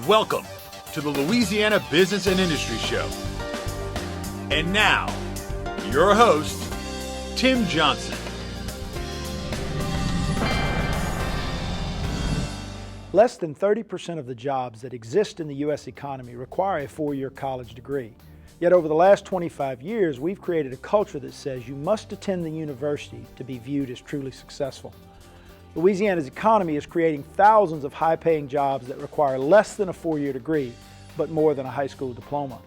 Welcome to the Louisiana Business and Industry Show. And now, your host, Tim Johnson. Less than 30% of the jobs that exist in the U.S. economy require a four-year college degree. Yet over the last 25 years, we've created a culture that says you must attend the university to be viewed as truly successful. Louisiana's economy is creating thousands of high-paying jobs that require less than a four-year degree, but more than a high school diploma.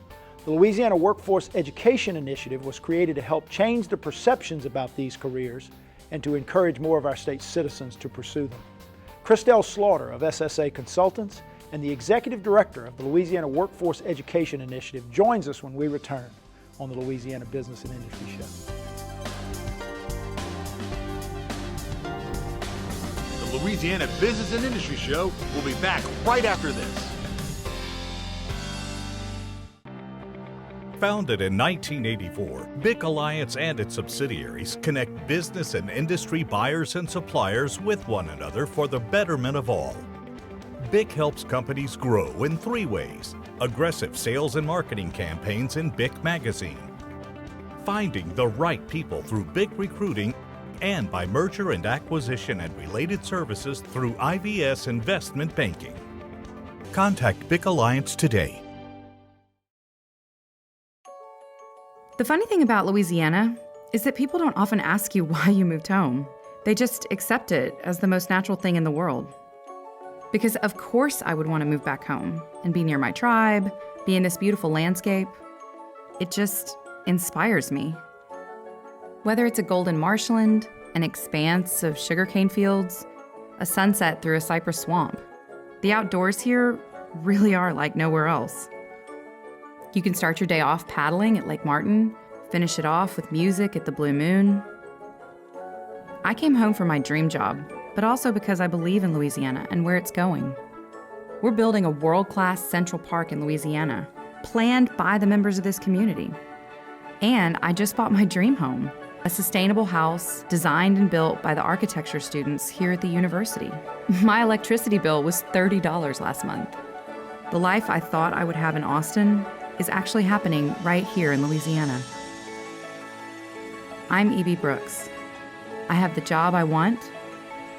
The Louisiana Workforce Education Initiative was created to help change the perceptions about these careers and to encourage more of our state's citizens to pursue them. Christel Slaughter of SSA Consultants and the Executive Director of the Louisiana Workforce Education Initiative joins us when we return on the Louisiana Business and Industry Show. The Louisiana Business and Industry Show will be back right after this. Founded in 1984, BIC Alliance and its subsidiaries connect business and industry buyers and suppliers with one another for the betterment of all. BIC helps companies grow in three ways: aggressive sales and marketing campaigns in BIC Magazine, finding the right people through BIC Recruiting, and by merger and acquisition and related services through IVS Investment Banking. Contact BIC Alliance today. The funny thing about Louisiana is that people don't often ask you why you moved home. They just accept it as the most natural thing in the world. Because of course I would want to move back home and be near my tribe, be in this beautiful landscape. It just inspires me. Whether it's a golden marshland, an expanse of sugarcane fields, a sunset through a cypress swamp, the outdoors here really are like nowhere else. You can start your day off paddling at Lake Martin, finish it off with music at the Blue Moon. I came home for my dream job, but also because I believe in Louisiana and where it's going. We're building a world-class Central Park in Louisiana, planned by the members of this community. And I just bought my dream home, a sustainable house designed and built by the architecture students here at the university. My electricity bill was $30 last month. The life I thought I would have in Austin is actually happening right here in Louisiana. I'm E.B. Brooks. I have the job I want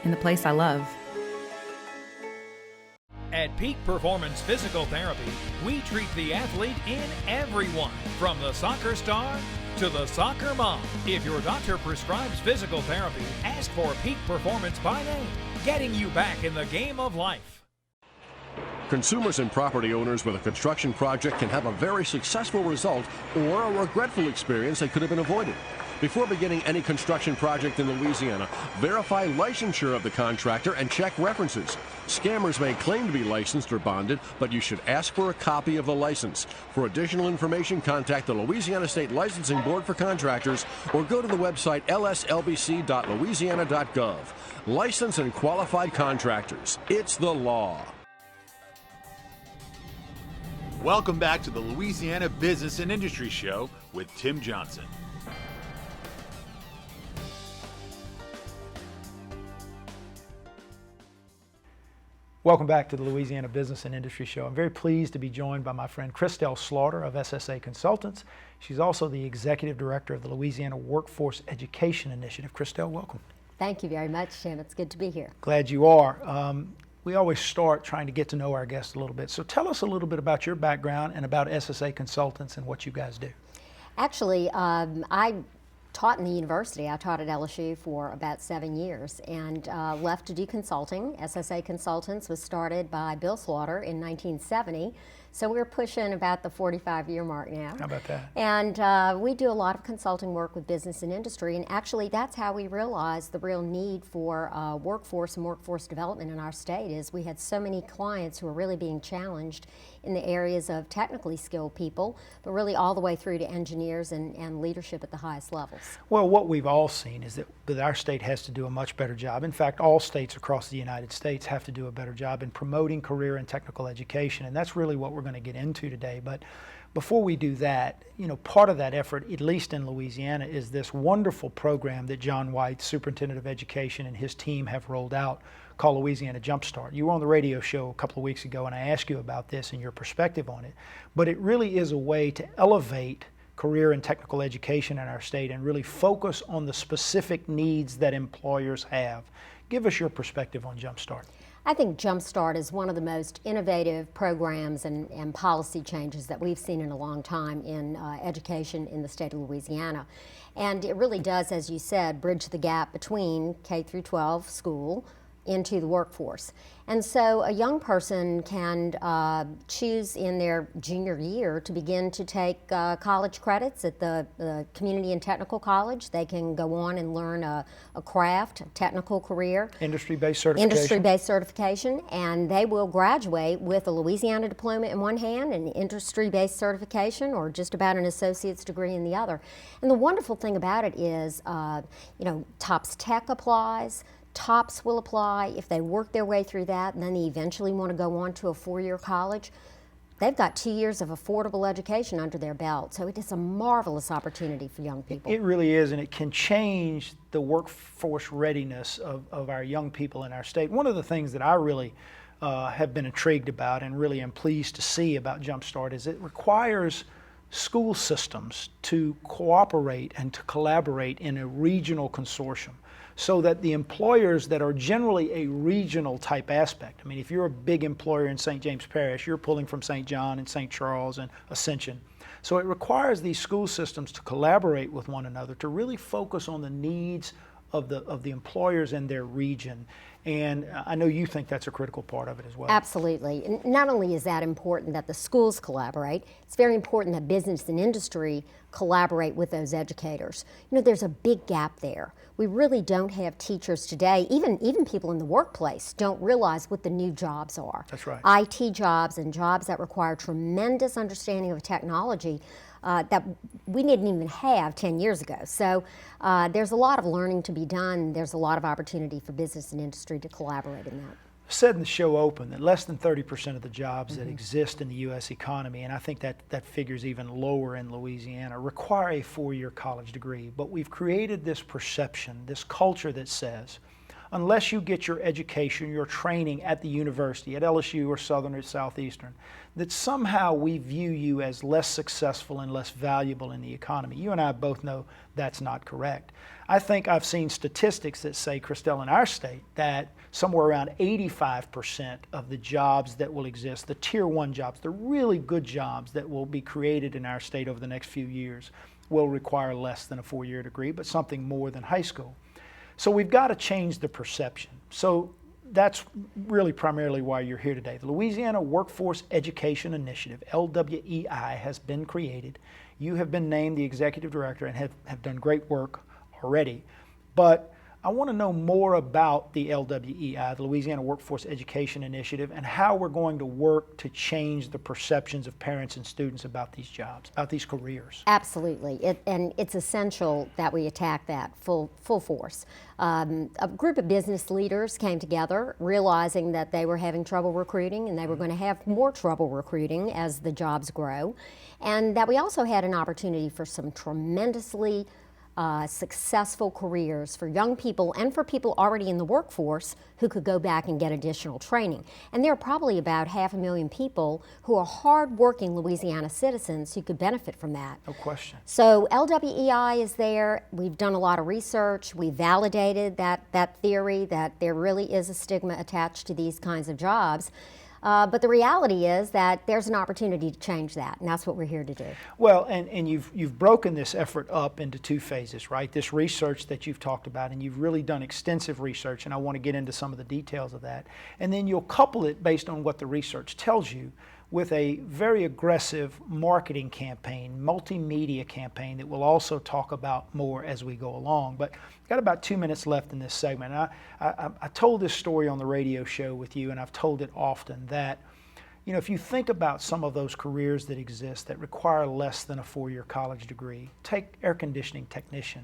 in the place I love. At Peak Performance Physical Therapy, we treat the athlete in everyone, from the soccer star to the soccer mom. If your doctor prescribes physical therapy, ask for Peak Performance by name, getting you back in the game of life. Consumers and property owners with a construction project can have a very successful result or a regretful experience that could have been avoided. Before beginning any construction project in Louisiana, verify licensure of the contractor and check references. Scammers may claim to be licensed or bonded, but you should ask for a copy of the license. For additional information, contact the Louisiana State Licensing Board for Contractors or go to the website lslbc.louisiana.gov. Licensed and qualified contractors. It's the law. Welcome back to the Louisiana Business and Industry Show with Tim Johnson. Welcome back to the Louisiana Business and Industry Show. I'm very pleased to be joined by my friend Christel Slaughter of SSA Consultants. She's also the Executive Director of the Louisiana Workforce Education Initiative. Christel, welcome. Thank you very much, Tim. It's good to be here. Glad you are. We always start trying to get to know our guests a little bit. So tell us a little bit about your background and about SSA Consultants and what you guys do. Actually, I taught in the university. I taught at LSU for about 7 years and left to do consulting. SSA Consultants was started by Bill Slaughter in 1970. So we're pushing about the 45-year mark now. How about that? And we do a lot of consulting work with business and industry, and actually that's how we realized the real need for workforce and workforce development in our state is we had so many clients who were really being challenged in the areas of technically skilled people, but really all the way through to engineers and leadership at the highest levels. Well, what we've all seen is that our state has to do a much better job. In fact, all states across the United States have to do a better job in promoting career and technical education, and that's really what we're going to get into today. But Before we do that, part of that effort, at least in Louisiana, is this wonderful program that John White, Superintendent of Education, and his team have rolled out called Louisiana Jumpstart. You were on the radio show a couple of weeks ago and I asked you about this and your perspective on it. But it really is a way to elevate career and technical education in our state and really focus on the specific needs that employers have. Give us your perspective on Jumpstart. I think Jumpstart is one of the most innovative programs and policy changes that we've seen in a long time in education in the state of Louisiana. And it really does, as you said, bridge the gap between K through 12 school into the workforce. And so a young person can choose in their junior year to begin to take college credits at the community and technical college. They can go on and learn a craft, a technical career. Industry-based certification. Industry-based certification, and they will graduate with a Louisiana diploma in one hand, an industry-based certification, or just about an associate's degree in the other. And the wonderful thing about it is, TOPS Tech applies. TOPS will apply if they work their way through that and then they eventually want to go on to a 4-year college. They've got 2 years of affordable education under their belt, so it is a marvelous opportunity for young people. It really is, and it can change the workforce readiness of our young people in our state. One of the things that I really have been intrigued about and really am pleased to see about Jumpstart is it requires school systems to cooperate and to collaborate in a regional consortium, so that the employers that are generally a regional type aspect, I mean, if you're a big employer in St. James Parish, you're pulling from St. John and St. Charles and Ascension. So it requires these school systems to collaborate with one another to really focus on the needs of the employers in their region. And I know you think that's a critical part of it as well. Absolutely. And not only is that important that the schools collaborate, it's very important that business and industry collaborate with those educators. There's a big gap there. We really don't have teachers today, even people in the workplace don't realize what the new jobs are. That's right. IT jobs and jobs that require tremendous understanding of technology that we didn't even have 10 years ago. So there's a lot of learning to be done. There's a lot of opportunity for business and industry to collaborate in that. I said in the show open that less than 30% of the jobs that exist in the U.S. economy, and I think that figure's even lower in Louisiana, require a 4-year college degree. But we've created this perception, this culture that says, unless you get your education, your training at the university, at LSU or Southern or Southeastern, that somehow we view you as less successful and less valuable in the economy. You and I both know that's not correct. I think I've seen statistics that say, Christel, in our state, that somewhere around 85% of the jobs that will exist, the tier 1 jobs, the really good jobs that will be created in our state over the next few years, will require less than a 4-year degree, but something more than high school. So we've got to change the perception. So that's really primarily why you're here today. The Louisiana Workforce Education Initiative, LWEI, has been created. You have been named the executive director and have done great work already. But I want to know more about the LWEI, the Louisiana Workforce Education Initiative, and how we're going to work to change the perceptions of parents and students about these jobs, about these careers. Absolutely, and it's essential that we attack that full force. A group of business leaders came together realizing that they were having trouble recruiting and they were going to have more trouble recruiting as the jobs grow, and that we also had an opportunity for some tremendously successful careers for young people and for people already in the workforce who could go back and get additional training. And there are probably about 500,000 people who are hard-working Louisiana citizens who could benefit from that. No question. So LWEI is there. We've done a lot of research. We validated that theory that there really is a stigma attached to these kinds of jobs. But the reality is that there's an opportunity to change that, and that's what we're here to do. Well, and you've broken this effort up into 2 phases, right? This research that you've talked about, and you've really done extensive research, and I want to get into some of the details of that. And then you'll couple it based on what the research tells you with a very aggressive marketing campaign, multimedia campaign that we'll also talk about more as we go along. But I've got about 2 minutes left in this segment. I told this story on the radio show with you, and I've told it often, that if you think about some of those careers that exist that require less than a 4-year college degree, take air conditioning technician.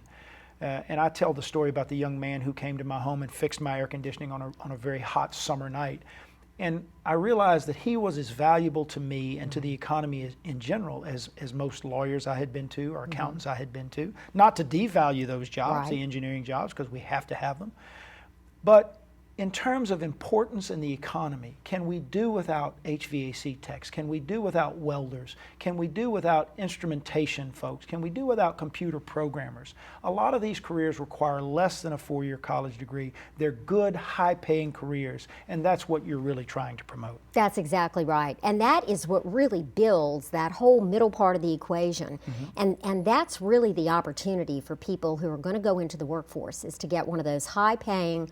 And I tell the story about the young man who came to my home and fixed my air conditioning on a very hot summer night. And I realized that he was as valuable to me and to the economy in general as most lawyers I had been to or accountants I had been to. Not to devalue those jobs, the engineering jobs, because we have to have them. But in terms of importance in the economy, can we do without HVAC techs? Can we do without welders? Can we do without instrumentation folks? Can we do without computer programmers? A lot of these careers require less than a 4-year college degree. They're good, high-paying careers, and that's what you're really trying to promote. That's exactly right. And that is what really builds that whole middle part of the equation. And that's really the opportunity for people who are going to go into the workforce, is to get one of those high-paying,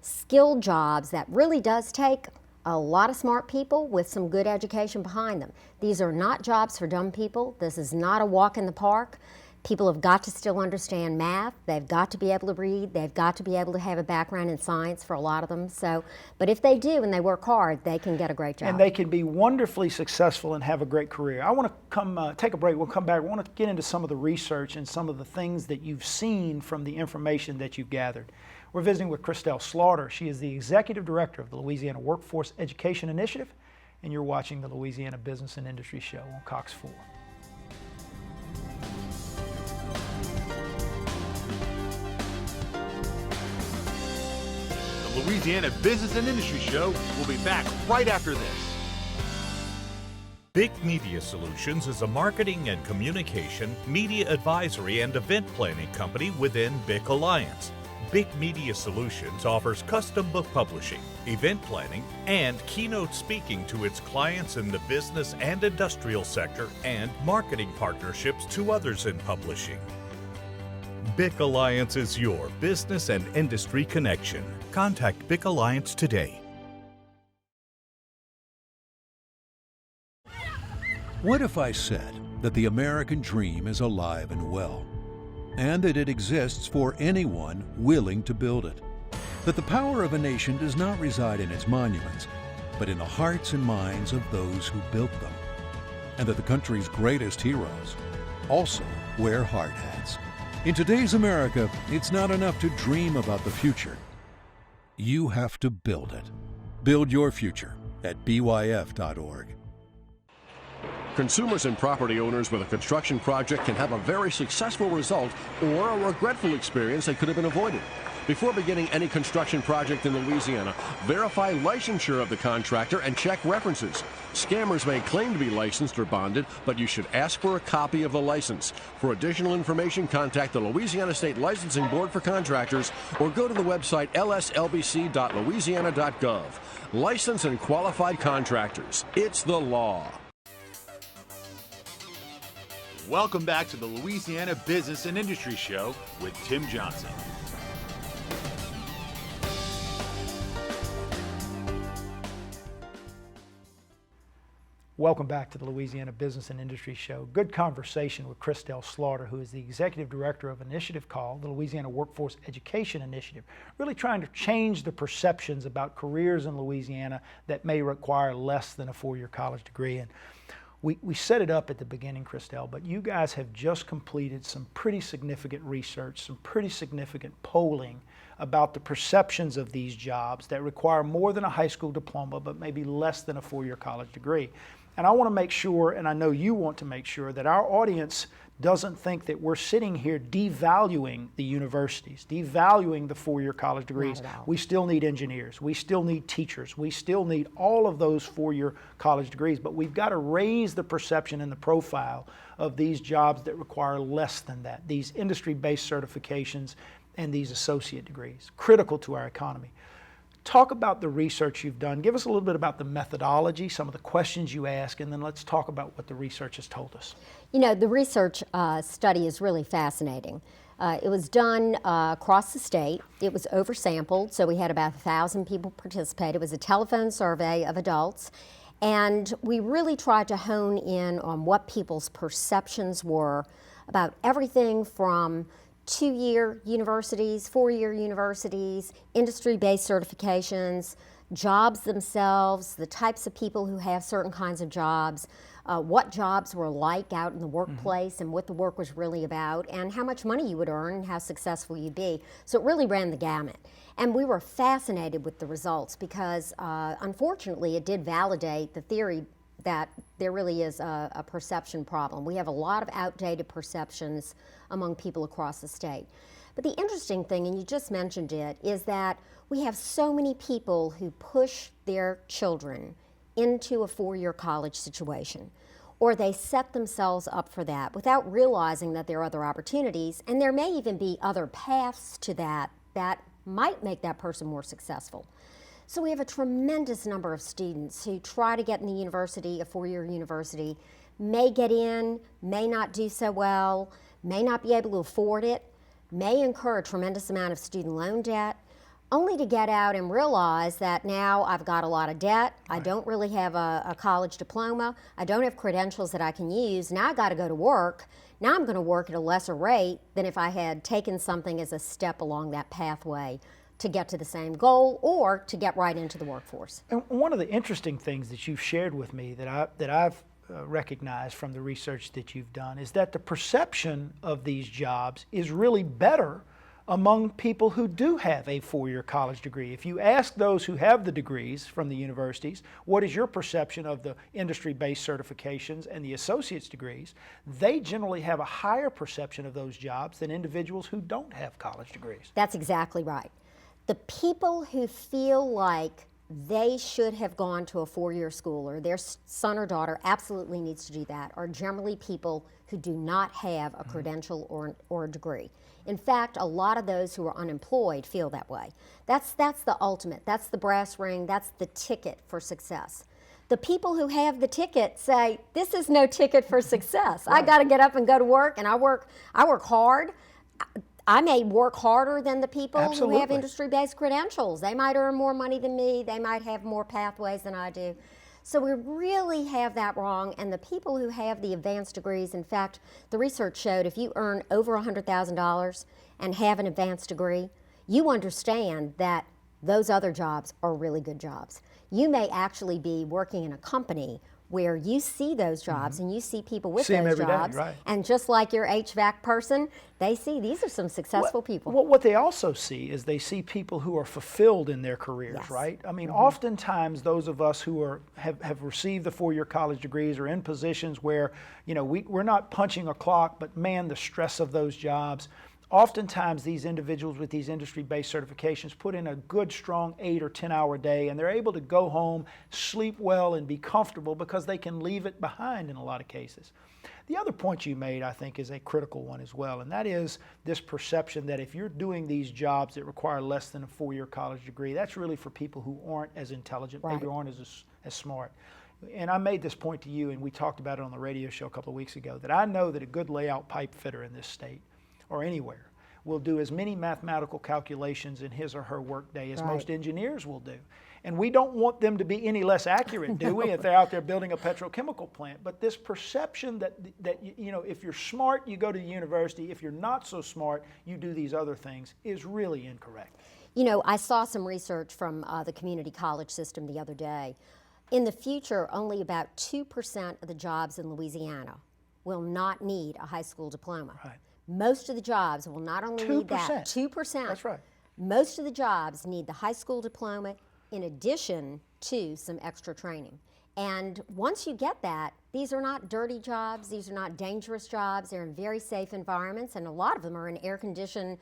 skilled jobs that really does take a lot of smart people with some good education behind them. These are not jobs for dumb people. This is not a walk in the park. People have got to still understand math. They've got to be able to read. They've got to be able to have a background in science for a lot of them. So, but if they do and they work hard, they can get a great job. And they can be wonderfully successful and have a great career. I want to come take a break. We'll come back. I want to get into some of the research and some of the things that you've seen from the information that you've gathered. We're visiting with Christel Slaughter. She is the Executive Director of the Louisiana Workforce Education Initiative, and you're watching the Louisiana Business and Industry Show on Cox 4. The Louisiana Business and Industry Show will be back right after this. BIC Media Solutions is a marketing and communication, media advisory, and event planning company within BIC Alliance. BIC Media Solutions offers custom book publishing, event planning, and keynote speaking to its clients in the business and industrial sector, and marketing partnerships to others in publishing. BIC Alliance is your business and industry connection. Contact BIC Alliance today. What if I said that the American dream is alive and well, and that it exists for anyone willing to build it? That the power of a nation does not reside in its monuments, but in the hearts and minds of those who built them, and that the country's greatest heroes also wear hard hats. In today's America, it's not enough to dream about the future. You have to build it. Build your future at byf.org. Consumers and property owners with a construction project can have a very successful result or a regretful experience that could have been avoided. Before beginning any construction project in Louisiana, verify licensure of the contractor and check references. Scammers may claim to be licensed or bonded, but you should ask for a copy of the license. For additional information, contact the Louisiana State Licensing Board for Contractors or go to the website lslbc.louisiana.gov. Licensed and qualified contractors. It's the law. Welcome back to the Louisiana Business and Industry Show with Tim Johnson. Welcome back to the Louisiana Business and Industry Show. Good conversation with Christel Slaughter, who is the Executive Director of an initiative called the Louisiana Workforce Education Initiative, really trying to change the perceptions about careers in Louisiana that may require less than a 4-year college degree. And we set it up at the beginning, Christel, but you guys have just completed some pretty significant research, some pretty significant polling about the perceptions of these jobs that require more than a high school diploma, but maybe less than a 4-year college degree. And I want to make sure, and I know you want to make sure, that our audience doesn't think that we're sitting here devaluing the universities, devaluing the 4-year college degrees. We still need engineers. We still need teachers. We still need all of those 4-year college degrees, but we've got to raise the perception and the profile of these jobs that require less than that, these industry-based certifications and these associate degrees, critical to our economy. Talk about the research you've done. Give us a little bit about the methodology, some of the questions you ask, and then let's talk about what the research has told us. You know, the research study is really fascinating. It was done across the state. It was oversampled, so we had about 1,000 people participate. It was a telephone survey of adults, and we really tried to hone in on what people's perceptions were about everything from 2-year universities, 4-year universities, industry-based certifications, jobs themselves, the types of people who have certain kinds of jobs, what jobs were like out in the workplace and what the work was really about, and how much money you would earn and how successful you'd be. So it really ran the gamut. And we were fascinated with the results because unfortunately it did validate the theory that there really is a perception problem. We have a lot of outdated perceptions among people across the state. But the interesting thing, and you just mentioned it, is that we have so many people who push their children into a four-year college situation, or they set themselves up for that without realizing that there are other opportunities, and there may even be other paths to that that might make that person more successful. So we have a tremendous number of students who try to get in the university, a four-year university, may get in, may not do so well, may not be able to afford it, may incur a tremendous amount of student loan debt, only to get out and realize that now I've got a lot of debt, I don't really have a college diploma, I don't have credentials that I can use, now I got to go to work. Now I'm going to work at a lesser rate than if I had taken something as a step along that pathway to get to the same goal or to get right into the workforce. And one of the interesting things that you've shared with me that I've recognized from the research that you've done is that the perception of these jobs is really better among people who do have a four-year college degree. If you ask those who have the degrees from the universities, what is your perception of the industry-based certifications and the associate's degrees, they generally have a higher perception of those jobs than individuals who don't have college degrees. That's exactly right. The people who feel like they should have gone to a four-year school or their son or daughter absolutely needs to do that are generally people who do not have a credential or a degree. In fact, a lot of those who are unemployed feel that way. That's the ultimate, that's the brass ring, that's the ticket for success. The people who have the ticket say, this is no ticket for success. Right. I got to get up and go to work, and I work hard. I may work harder than the people Absolutely. who have industry-based credentials. They might earn more money than me. They might have more pathways than I do. So we really have that wrong, and the people who have the advanced degrees, in fact, the research showed if you earn over $100,000 and have an advanced degree, you understand that those other jobs are really good jobs. You may actually be working in a company where you see those jobs and you see people with those jobs, right. And just like your HVAC person, they see these are some successful people. What they also see is they see people who are fulfilled in their careers, Yes. right? I mean, oftentimes those of us who have received the four-year college degrees are in positions where, you know, we're not punching a clock, but man, the stress of those jobs. Oftentimes these individuals with these industry-based certifications put in a good, strong 8 or 10 hour day, and they're able to go home, sleep well, and be comfortable because they can leave it behind in a lot of cases. The other point you made, I think, is a critical one as well, and that is this perception that if you're doing these jobs that require less than a four-year college degree, that's really for people who aren't as intelligent, Right. maybe aren't as smart. And I made this point to you, and we talked about it on the radio show a couple of weeks ago, that I know that a good layout pipe fitter in this state or anywhere will do as many mathematical calculations in his or her workday as Right. most engineers will do. And we don't want them to be any less accurate, do we, if they're out there building a petrochemical plant? But this perception that you know, if you're smart, you go to the university. If you're not so smart, you do these other things is really incorrect. You know, I saw some research from the community college system the other day. In the future, only about 2% of the jobs in Louisiana will not need a high school diploma. Right. Most of the jobs will not only need that, 2%. That's right. Most of the jobs need the high school diploma in addition to some extra training. And once you get that, these are not dirty jobs, these are not dangerous jobs, they're in very safe environments, and a lot of them are in air-conditioned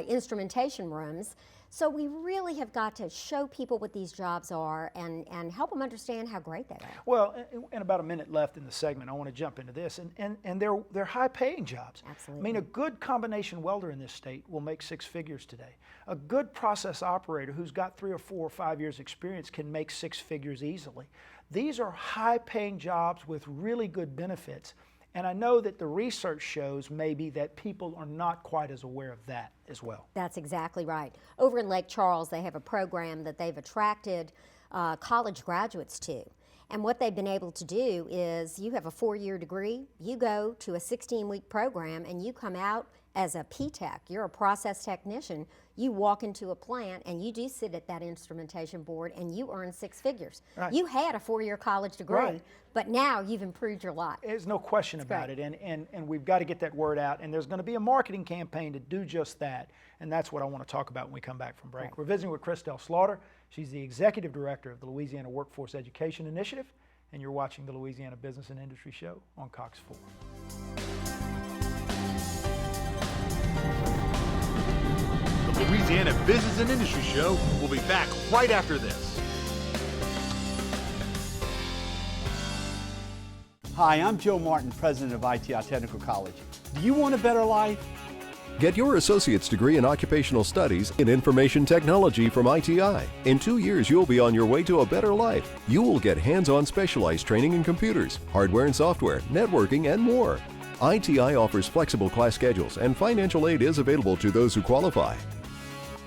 instrumentation rooms. So we really have got to show people what these jobs are and help them understand how great they are. Well, in about a minute left in the segment, I want to jump into this, and they're high-paying jobs. Absolutely. I mean, a good combination welder in this state will make 6 figures today. A good process operator who's got 3 or 4 or 5 years experience can make 6 figures easily. These are high-paying jobs with really good benefits. And I know that the research shows maybe that people are not quite as aware of that as well. That's exactly right. Over in Lake Charles, they have a program that they've attracted college graduates to. And what they've been able to do is you have a 4-year degree, you go to a 16-week program, and you come out as a P-Tech, you're a process technician, you walk into a plant and you do sit at that instrumentation board and you earn 6 figures. Right. You had a 4-year college degree, Right. but now you've improved your life. There's no question about it, and we've got to get that word out, and there's going to be a marketing campaign to do just that, and that's what I want to talk about when we come back from break. Right. We're visiting with Christel Slaughter. She's the Executive Director of the Louisiana Workforce Education Initiative, and you're watching the Louisiana Business and Industry Show on Cox 4. The Louisiana Business and Industry Show will be back right after this. Hi, I'm Joe Martin, president of ITI Technical College. Do you want a better life? Get your associate's degree in occupational studies in information technology from ITI. In 2 years, you'll be on your way to a better life. You will get hands-on specialized training in computers, hardware and software, networking, and more. ITI offers flexible class schedules, and financial aid is available to those who qualify.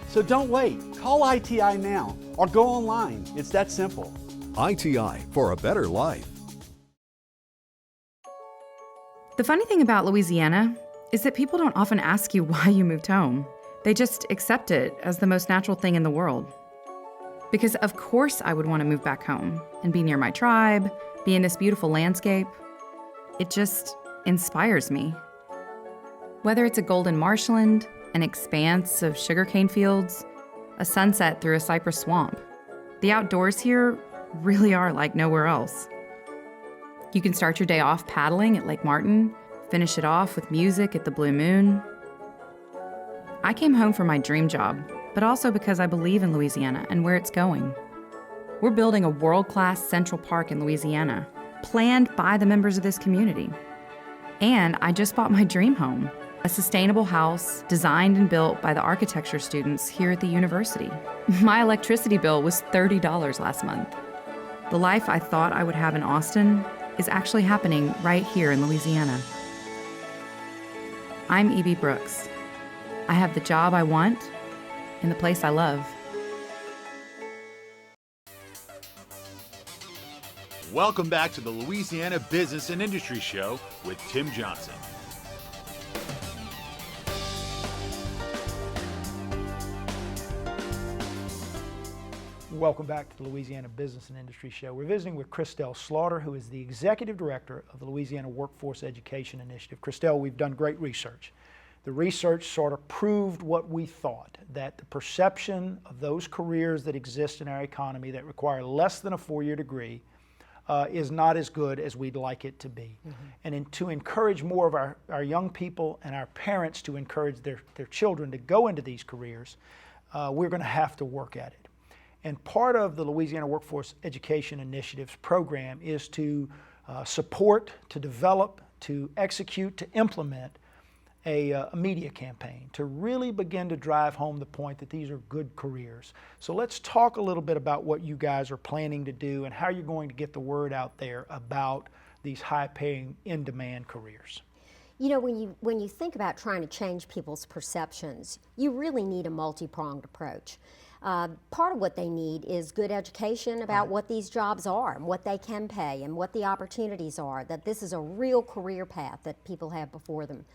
So don't wait. Call ITI now or go online. It's that simple. ITI for a better life. The funny thing about Louisiana is that people don't often ask you why you moved home. They just accept it as the most natural thing in the world. Because of course I would want to move back home and be near my tribe, be in this beautiful landscape. It just inspires me. Whether it's a golden marshland, an expanse of sugarcane fields, a sunset through a cypress swamp, the outdoors here really are like nowhere else. You can start your day off paddling at Lake Martin, finish it off with music at the Blue Moon. I came home for my dream job, but also because I believe in Louisiana and where it's going. We're building a world-class Central Park in Louisiana, planned by the members of this community. And I just bought my dream home, a sustainable house designed and built by the architecture students here at the university. My electricity bill was $30 last month. The life I thought I would have in Austin is actually happening right here in Louisiana. I'm E.B. Brooks. I have the job I want in the place I love. Welcome back to the Louisiana Business and Industry Show with Tim Johnson. Welcome back to the Louisiana Business and Industry Show. We're visiting with Christel Slaughter, who is the Executive Director of the Louisiana Workforce Education Initiative. Christel, we've done great research. The research sort of proved what we thought, that the perception of those careers that exist in our economy that require less than a 4-year degree is not as good as we'd like it to be. Mm-hmm. And to encourage more of our young people and our parents to encourage their children to go into these careers, we're going to have to work at it. And part of the Louisiana Workforce Education Initiative's program is to support, to develop, to execute, to implement a media campaign to really begin to drive home the point that these are good careers. So let's talk a little bit about what you guys are planning to do and how you're going to get the word out there about these high-paying, in-demand careers. You know, when you think about trying to change people's perceptions, you really need a multi-pronged approach. Part of what they need is good education about what these jobs are and what they can pay and what the opportunities are, that this is a real career path that people have before them.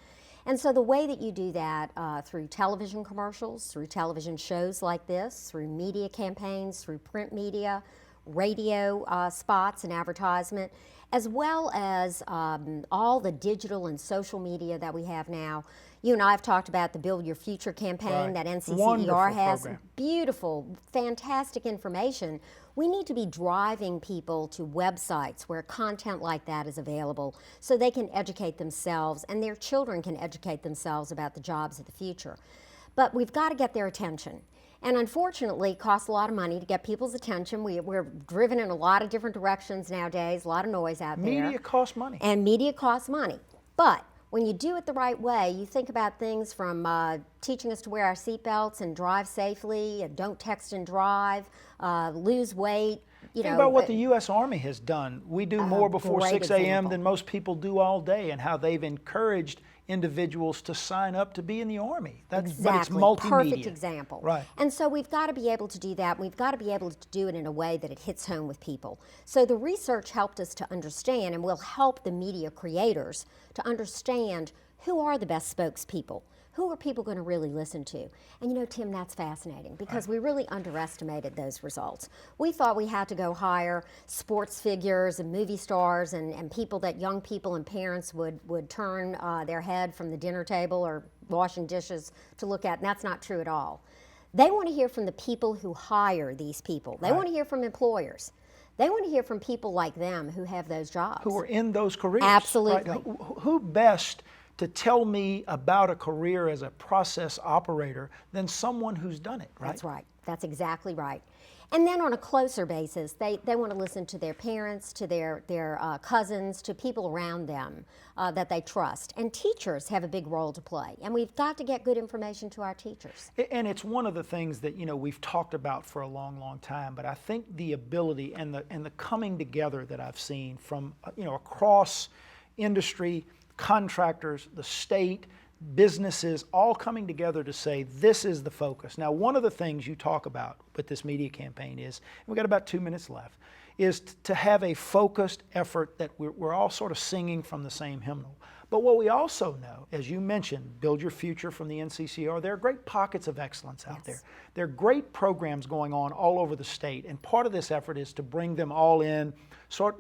And so the way that you do that through television commercials, through television shows like this, through media campaigns, through print media, radio spots and advertisement, as well as all the digital and social media that we have now. You and I have talked about the Build Your Future campaign that NCCER has. Program. Beautiful, fantastic information. We need to be driving people to websites where content like that is available so they can educate themselves and their children can educate themselves about the jobs of the future. But we've got to get their attention. And unfortunately, it costs a lot of money to get people's attention. We're driven in a lot of different directions nowadays, a lot of noise out there. Media costs money. And media costs money. But when you do it the right way, you think about things from teaching us to wear our seatbelts and drive safely, and don't text and drive, lose weight. Think about what the U.S. Army has done. We do more before 6 a.m. than most people do all day, and how they've encouraged individuals to sign up to be in the Army. Exactly. But it's multimedia. Perfect example. Right. And so we've got to be able to do that. We've got to be able to do it in a way that it hits home with people. So the research helped us to understand, and will help the media creators to understand who are the best spokespeople who are people going to really listen to? And you know, Tim, that's fascinating because we really underestimated those results. We thought we had to go hire sports figures and movie stars and people that young people and parents would turn their head from the dinner table or washing dishes to look at, and that's not true at all. They want to hear from the people who hire these people. They want to hear from employers. They want to hear from people like them who have those jobs. Who are in those careers. Absolutely. Right? Who best to tell me about a career as a process operator than someone who's done it, right? That's right. That's exactly right. And then on a closer basis, they want to listen to their parents, to their cousins, to people around them that they trust. And teachers have a big role to play. And we've got to get good information to our teachers. And it's one of the things that, you know, we've talked about for a long, long time. But I think the ability and the coming together that I've seen from, you know, across industry, contractors, the state, businesses all coming together to say this is the focus. Now, one of the things you talk about with this media campaign is, we've got about 2 minutes left, is to have a focused effort that we're all sort of singing from the same hymnal. But what we also know, as you mentioned, Build Your Future from the NCCR, there are great pockets of excellence out there. There are great programs going on all over the state, and part of this effort is to bring them all in,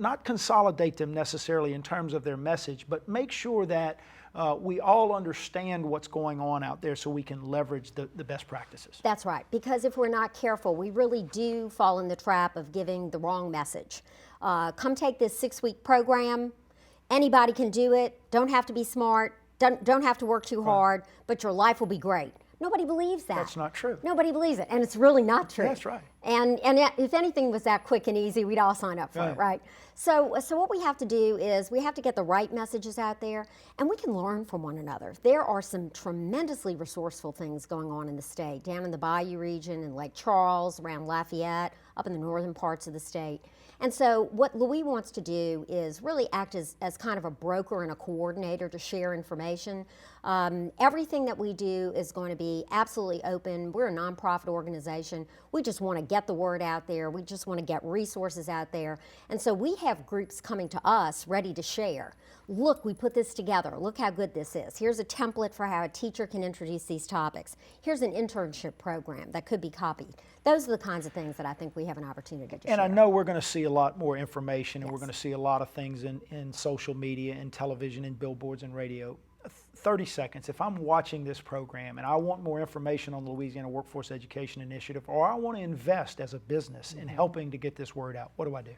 not consolidate them necessarily in terms of their message, but make sure that we all understand what's going on out there so we can leverage the best practices. That's right, because if we're not careful, we really do fall in the trap of giving the wrong message. Come take this 6-week program. Anybody can do it. Don't have to be smart. Don't have to work too hard, but your life will be great. Nobody believes that. That's not true. Nobody believes it, and it's really not true. That's right. And if anything was that quick and easy, we'd all sign up for it, right? So what we have to do is we have to get the right messages out there, and we can learn from one another. There are some tremendously resourceful things going on in the state, down in the Bayou region, in Lake Charles, around Lafayette, up in the northern parts of the state. And so what Louis wants to do is really act as kind of a broker and a coordinator to share information. Everything that we do is going to be absolutely open. We're a nonprofit organization. We just want to get the word out there. We just want to get resources out there. And so we have groups coming to us ready to share. Look, we put this together. Look how good this is. Here's a template for how a teacher can introduce these topics. Here's an internship program that could be copied. Those are the kinds of things that I think we have an opportunity to share. And I know we're going to see a lot more information, and we're going to see a lot of things in social media and television and billboards and radio. 30 seconds. If I'm watching this program and I want more information on the Louisiana Workforce Education Initiative, or I want to invest as a business in helping to get this word out, what do I do?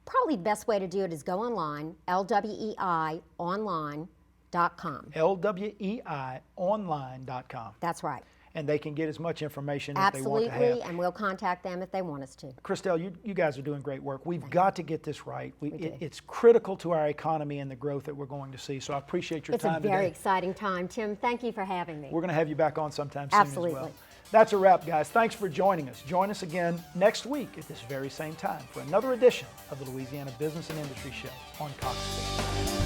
Probably the best way to do it is go online, lweionline.com. lweionline.com. That's right. And they can get as much information as they want to have. Absolutely, and we'll contact them if they want us to. Christel, you guys are doing great work. We've got to get this right. It's critical to our economy and the growth that we're going to see. So I appreciate your time today. It's a very exciting time. Tim, thank you for having me. We're going to have you back on sometime soon as well. That's a wrap, guys. Thanks for joining us. Join us again next week at this very same time for another edition of the Louisiana Business and Industry Show on Cox Sports.